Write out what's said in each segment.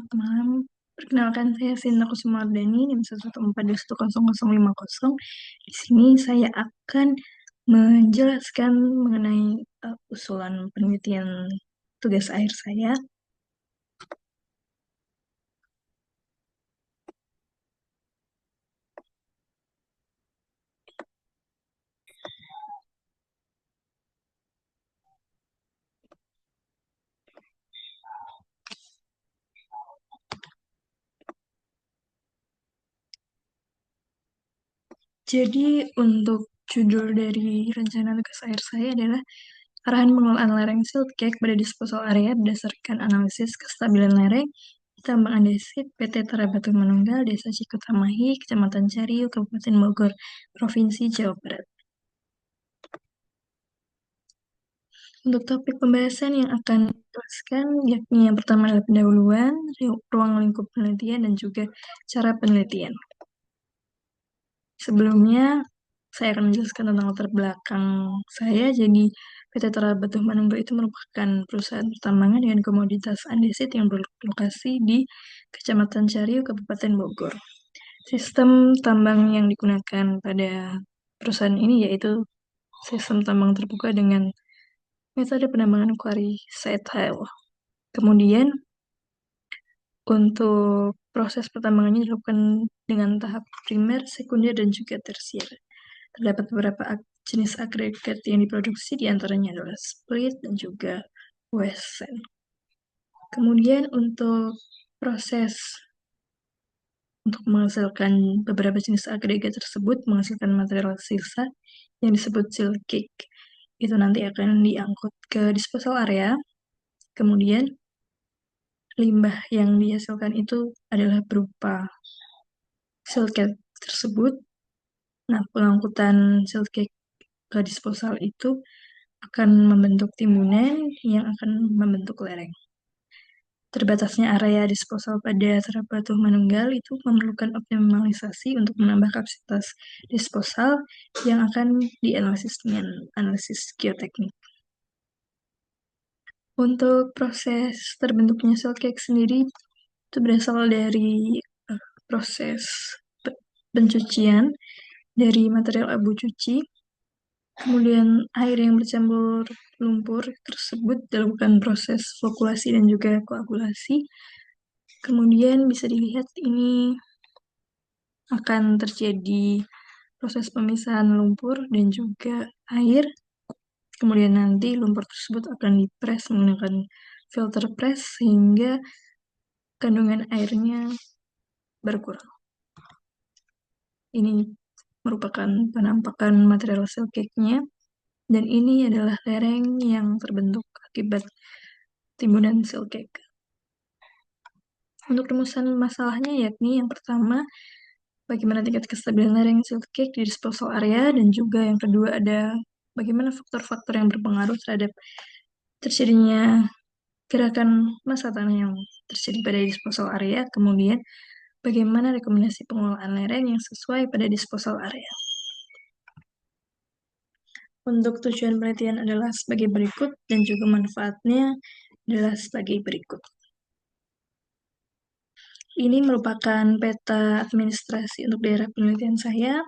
selamat malam. Perkenalkan saya Sinta Kusumardani, NIM 114210050. Di sini saya akan menjelaskan mengenai usulan penelitian tugas akhir saya. Jadi untuk judul dari rencana tugas akhir saya adalah arahan pengelolaan lereng silt cake pada disposal area berdasarkan analisis kestabilan lereng di tambang andesit PT Tarabatun Manunggal, Desa Cikutamahi, Kecamatan Cariu, Kabupaten Bogor, Provinsi Jawa Barat. Untuk topik pembahasan yang akan dijelaskan, yakni yang pertama adalah pendahuluan, ruang lingkup penelitian, dan juga cara penelitian. Sebelumnya, saya akan menjelaskan tentang latar belakang saya. Jadi, PT Tarabatun Manunggal itu merupakan perusahaan pertambangan dengan komoditas andesit yang berlokasi di Kecamatan Cariu, Kabupaten Bogor. Sistem tambang yang digunakan pada perusahaan ini yaitu sistem tambang terbuka dengan metode penambangan quarry site hile. Kemudian untuk proses pertambangannya dilakukan dengan tahap primer, sekunder, dan juga tersier. Terdapat beberapa jenis agregat yang diproduksi, diantaranya adalah split dan juga west sand. Kemudian untuk proses untuk menghasilkan beberapa jenis agregat tersebut menghasilkan material sisa yang disebut silt cake. Itu nanti akan diangkut ke disposal area. Kemudian limbah yang dihasilkan itu adalah berupa silt cake tersebut. Nah, pengangkutan silt cake ke disposal itu akan membentuk timbunan yang akan membentuk lereng. Terbatasnya area disposal pada Tarabatun Manunggal itu memerlukan optimalisasi untuk menambah kapasitas disposal yang akan dianalisis dengan analisis geoteknik. Untuk proses terbentuknya silt cake sendiri itu berasal dari proses pencucian dari material abu cuci, kemudian air yang bercampur lumpur tersebut dilakukan proses flokulasi dan juga koagulasi. Kemudian bisa dilihat ini akan terjadi proses pemisahan lumpur dan juga air. Kemudian nanti lumpur tersebut akan dipres menggunakan filter press sehingga kandungan airnya berkurang. Ini merupakan penampakan material silt cake-nya, dan ini adalah lereng yang terbentuk akibat timbunan silt cake. Untuk rumusan masalahnya yakni yang pertama, bagaimana tingkat kestabilan lereng silt cake di disposal area, dan juga yang kedua ada bagaimana faktor-faktor yang berpengaruh terhadap terjadinya gerakan massa tanah yang terjadi pada disposal area, kemudian bagaimana rekomendasi pengelolaan lereng yang sesuai pada disposal area. Untuk tujuan penelitian adalah sebagai berikut dan juga manfaatnya adalah sebagai berikut. Ini merupakan peta administrasi untuk daerah penelitian saya.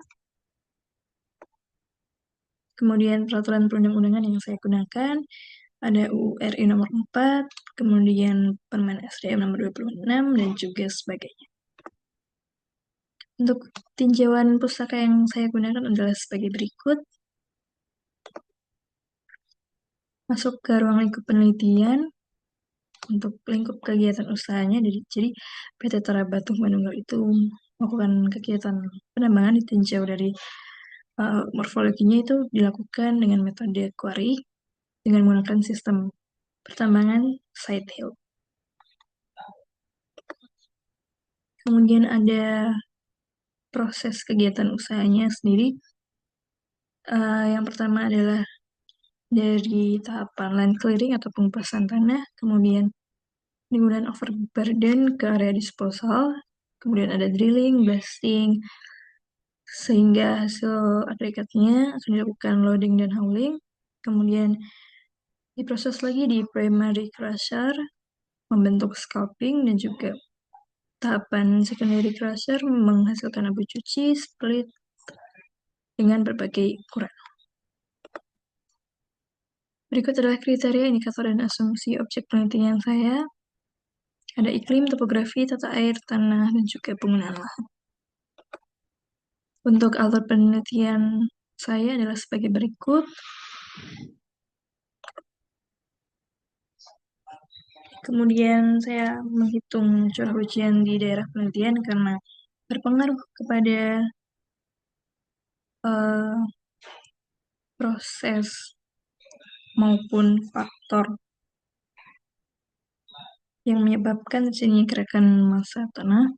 Kemudian peraturan perundang-undangan yang saya gunakan ada UU RI nomor 4, kemudian Permen SDM nomor 26, dan juga sebagainya. Untuk tinjauan pustaka yang saya gunakan adalah sebagai berikut. Masuk ke ruang lingkup penelitian. Untuk lingkup kegiatan usahanya, jadi PT Tarabatun Manunggal itu melakukan kegiatan penambangan ditinjau dari morfologinya itu dilakukan dengan metode quarry dengan menggunakan sistem pertambangan side hill. Kemudian ada proses kegiatan usahanya sendiri. Yang pertama adalah dari tahapan land clearing atau pengupasan tanah, kemudian penimbunan overburden ke area disposal, kemudian ada drilling, blasting, sehingga hasil agregatnya akan dilakukan loading dan hauling, kemudian diproses lagi di primary crusher membentuk scalping, dan juga tahapan secondary crusher menghasilkan abu cuci, split, dengan berbagai ukuran. Berikut adalah kriteria, indikator, dan asumsi objek penelitian saya. Ada iklim, topografi, tata air, tanah, dan juga penggunaan lahan. Untuk alur penelitian saya adalah sebagai berikut. Kemudian saya menghitung curah hujan di daerah penelitian karena berpengaruh kepada proses maupun faktor yang menyebabkan terjadinya gerakan massa tanah.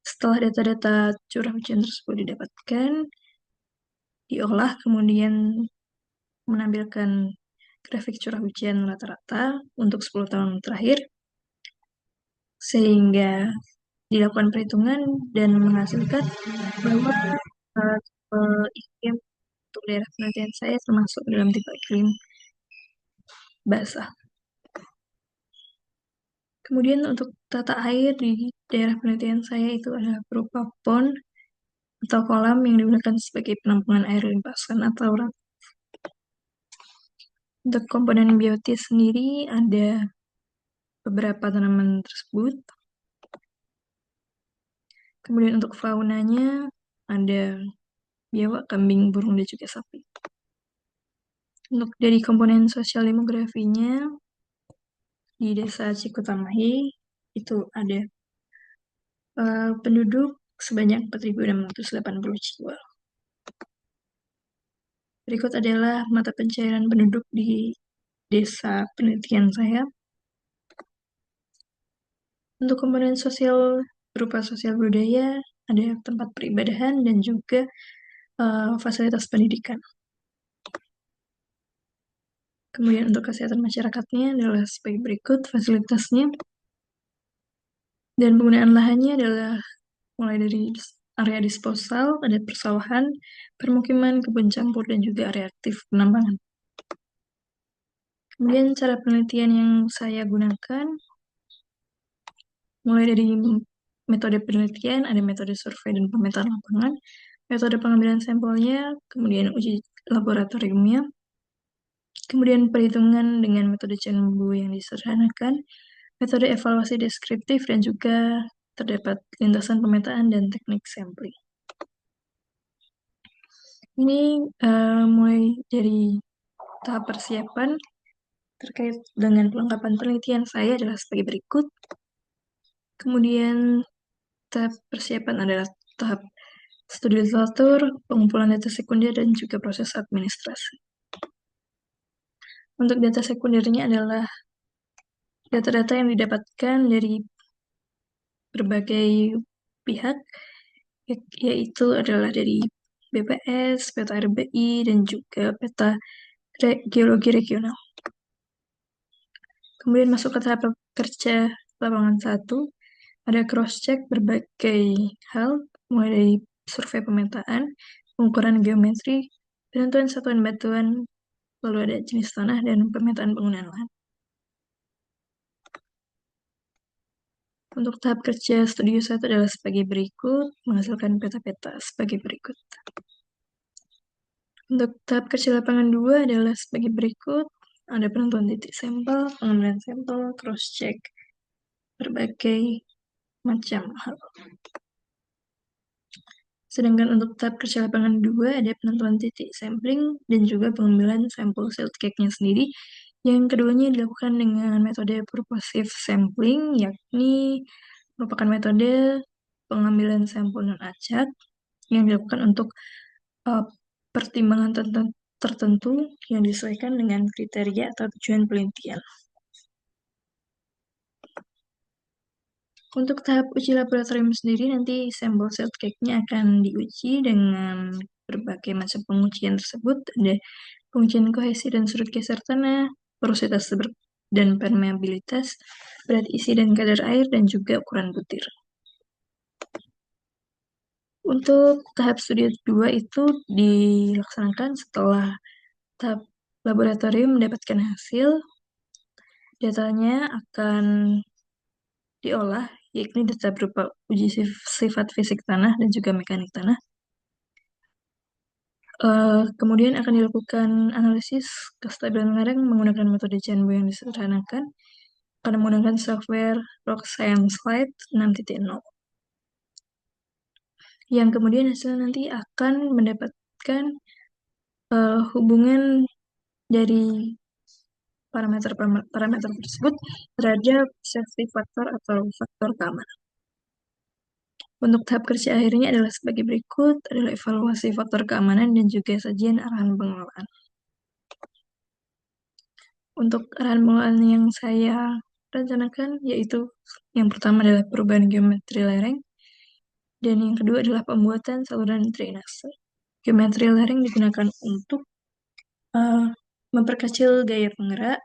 Setelah data-data curah hujan tersebut didapatkan, diolah, kemudian menampilkan grafik curah hujan rata-rata untuk 10 tahun terakhir, sehingga dilakukan perhitungan dan menghasilkan bahwa iklim untuk daerah penelitian saya termasuk dalam tipe iklim basah. Kemudian untuk tata air di daerah penelitian saya itu adalah berupa pond atau kolam yang digunakan sebagai penampungan air limpasan atau rat. Untuk komponen biotis sendiri ada beberapa tanaman tersebut. Kemudian untuk faunanya ada biawak, kambing, burung, dan juga sapi. Untuk dari komponen sosial demografinya di desa Cikutamahi itu ada penduduk sebanyak 4.680 jiwa. Berikut adalah mata pencairan penduduk di desa penelitian saya. Untuk komponen sosial berupa sosial budaya, ada tempat peribadahan dan juga fasilitas pendidikan. Kemudian untuk kesehatan masyarakatnya adalah sebagai berikut fasilitasnya. Dan penggunaan lahannya adalah mulai dari area disposal, ada persawahan, permukiman, kebun campur, dan juga area aktif penambangan. Kemudian cara penelitian yang saya gunakan, mulai dari metode penelitian, ada metode survei dan pemetaan lapangan, metode pengambilan sampelnya, kemudian uji laboratoriumnya, kemudian perhitungan dengan metode Chen-Bu yang disederhanakan, metode evaluasi deskriptif, dan juga terdapat lintasan pemetaan dan teknik sampling. Ini mulai dari tahap persiapan terkait dengan pelengkapan penelitian saya adalah sebagai berikut. Kemudian tahap persiapan adalah tahap studi literatur, pengumpulan data sekunder, dan juga proses administrasi. Untuk data sekundernya adalah data-data yang didapatkan dari berbagai pihak, yaitu adalah dari BPS, peta RBI, dan juga peta geologi regional. Kemudian masuk ke tahap kerja lapangan 1, ada cross-check berbagai hal, mulai dari survei pemetaan, pengukuran geometri, penentuan satuan batuan, lalu ada jenis tanah, dan pemetaan penggunaan lahan. Untuk tahap kerja studio 1 adalah sebagai berikut, menghasilkan peta-peta sebagai berikut. Untuk tahap kerja lapangan 2 adalah sebagai berikut, ada penentuan titik sampel, pengambilan sampel, cross-check, berbagai macam hal. Sedangkan untuk tahap kerja lapangan 2 ada penentuan titik sampling dan juga pengambilan sampel silt cake-nya sendiri. Yang keduanya dilakukan dengan metode purposive sampling, yakni merupakan metode pengambilan sampel non-acak yang dilakukan untuk pertimbangan tertentu yang disesuaikan dengan kriteria atau tujuan penelitian. Untuk tahap uji laboratorium sendiri, nanti sampel silt cake-nya akan diuji dengan berbagai macam pengujian tersebut. Ada pengujian kohesi dan surut geser tanah, porositas dan permeabilitas, berat isi dan kadar air, dan juga ukuran butir. Untuk tahap studi 2 itu dilaksanakan setelah tahap laboratorium mendapatkan hasil, Datanya akan diolah, yakni data berupa uji sifat fisik tanah dan juga mekanik tanah. Kemudian akan dilakukan analisis kestabilan lereng menggunakan metode Janbo yang disederhanakan, akan menggunakan software Rock Science Slide 6.0. Yang kemudian hasilnya nanti akan mendapatkan hubungan dari parameter tersebut terhadap safety factor atau faktor keamanan. Untuk tahap kerja akhirnya adalah sebagai berikut, adalah evaluasi faktor keamanan dan juga sajian arahan pengelolaan. Untuk arahan pengelolaan yang saya rencanakan yaitu yang pertama adalah perubahan geometri lereng, dan yang kedua adalah pembuatan saluran drainase. Geometri lereng digunakan untuk memperkecil gaya penggerak.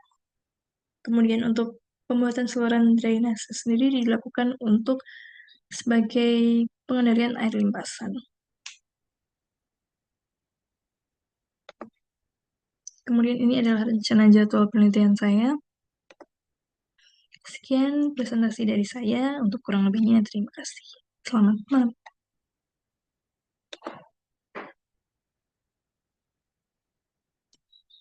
Kemudian untuk pembuatan saluran drainase sendiri dilakukan untuk sebagai pengendalian air limpasan. Kemudian ini adalah rencana jadwal penelitian saya. Sekian presentasi dari saya. Untuk kurang lebihnya terima kasih. Selamat malam.